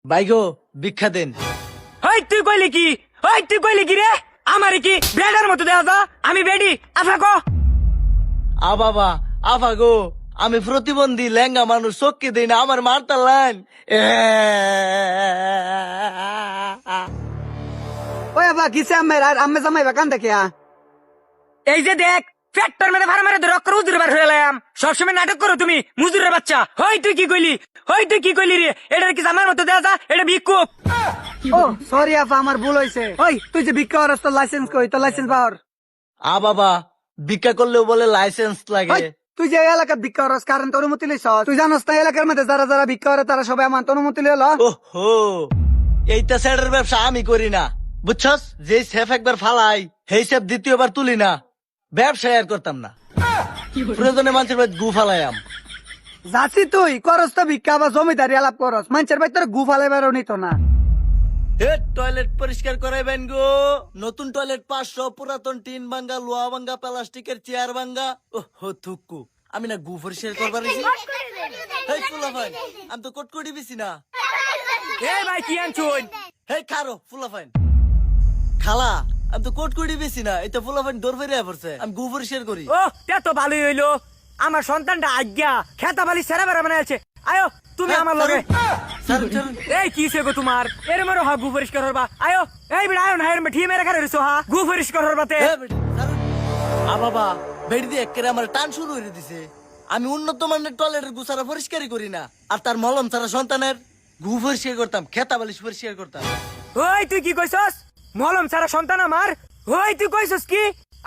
ভাই গো ভিক্ষা দেন। ওই তুই কইলি কি রে? আমারে কি ব্রেডের মতো দেওয়া যা? আমি বেডি আফা কো। আ বাবা আফা গো, আমি প্রতিবন্ধী লেঙ্গা মানুষ, চোখকে দিই না, আমার মারতালেন। ওই আবা কিসে আম্মের আর আম্মে জামাই বা কান্দা কেয়া? এই যে দেখ ফ্যাক্টর মেরে ভাড়া মেরে রক করে উজুর বার হয়ে এলাম। সবসময় নাটক করো তুমি মুজুরের বাচ্চা। তুই কি কইলি রে? এটার কি আমার মতো দেওয়া যা? এটা ভিক্ষুক। ও সরি আফা, আমার ভুল হইছে। ওই তুই যে ভিক্ষা করস তোর লাইসেন্স কই? তোর লাইসেন্স পাওয়ার? আ বাবা ভিক্ষা করলেও বলে লাইসেন্স লাগে। ওই, তুই যে এলাকার ভিক্ষা করস কারণ তোর অনুমতি লইছ? তুই জানোস না এলাকার মধ্যে যারা যারা ভিক্ষা করে তারা সবাই আমার অনুমতি লইল? ওহো, এইটা স্যারের ব্যবসা আমি করি না, বুঝছস? যে সেফ একবার ফালাই সেই সেফ দ্বিতীয়বার তুলি না, ব্যবসা আর করতাম না। প্রয়োজনে মানুষের বাড়ি গু ফালাইয়াম। যাচ্ছি তুই করস তো ভিক্ষা বা জমিদারি আলাপ করস, মানুষের ভাই তোর গু ফালাইবারও নিত না। টয়লেট পরিষ্কার করাইবেন গো। নতুন টয়লেট 500, পুরাতন টিন ভাঙ্গা, লোহা ভাঙ্গা, প্লাস্টিকের চেয়ার ভাঙ্গা। ওহো থুকু, আমি না গু পরিষ্কার করবার আইছি? হেই ফুলাফাইন, আমি তো কটকটি বিছি না। এই ভাই কি আনছুন? হেই খারো ফুলাফাইন, খালা আমি তো কটকটি বেশি না, এটা ফুলাফাইন দৌড় ফেরিয়া পড়ছে, আমি গু পরিষ্কার করি। ও তে তো ভালোই হইলো। আমার সন্তানটা আজ্ঞা খেতা বালি সেরা বেড়া বানাইছে। আয়ো তুমি আমার লগে। এই কি গো তোমার এর মেরো হা গু পরিষ্কার হরবা। আয়ো এই বিড়া আয়ো না এর ঠিয়ে মেরে খারে রেছো হা গু পরিষ্কার হরবাতে। আ বাবা বেড়ি দিয়ে একেবারে আমার টান শুরু হয়ে দিছে। আমি উন্নত মানের টয়লেটের গু ছাড়া পরিষ্কারই করি না, আর তার মলম ছাড়া সন্তানের গু পরিষ্কার করতাম, খেতা বালিশ পরিষ্কার করতাম। ওই তুই কি কইছস? মলম ছাড়া সন্তান আমার? ওই তুই কইছস কি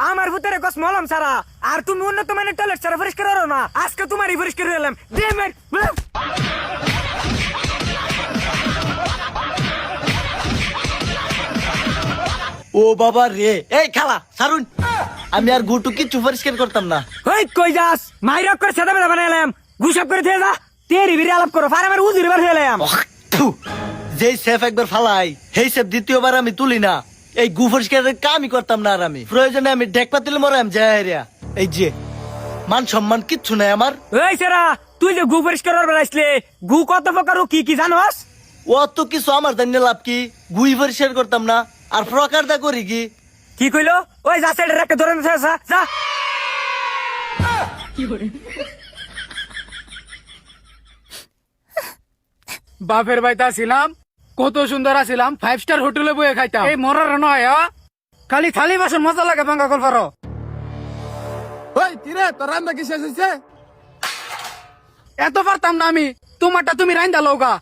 আমার ভূতের কস মলম ছাড়া? আর তুমি উন্নত মানের টয়লেট ছাড়া পরিষ্কার হরো না? আজকে তোমারই পরিষ্কার হলাম। ও বাবা রে, এই খালা সারুন, আমি আর গুটু কিচ্ছু পরিষ্কার করতাম না। ওই কই যাস? মাইরক করে সেটা বেড়া বানাইলাম, গুসাপ করে দিয়ে যা। তেরি বিরি আলাপ করো, ফার আমার উজির বার হয়ে এলাম। যেই সেফ একবার ফালাই সেই সেফ দ্বিতীয়বার আমি তুলি না। এই গু পরিষ্কারের কামই করতাম না, আর আমি প্রয়োজনে আমি ঢেক পাতিলে মরে আমি যাই। এই যে মান সম্মান কিচ্ছু নাই আমার। এই সেরা তুই যে গু পরিষ্কার করবার আসলে গু কত প্রকার ও কি জানোস? অত কিছু আমার জানি লাভ কি? গুই পরিষ্কার করতাম না আর প্রকারটা করি কি? কি কইলো? ওই যা সাইডে রেখে ধরে যা যা। বাপের বাড়িতে আসিলাম, কত সুন্দর আসিলাম, 5 স্টার হোটেলে বয়ে খাইতাম। এই মরার নয় খালি থালি বাসন মজা লাগে ভাঙ্গা কল পারো। ওই কিরে তোর রান্না কি শেষ হয়েছে? এত পারতাম না আমি, তোমারটা তুমি রান্দা লওগা।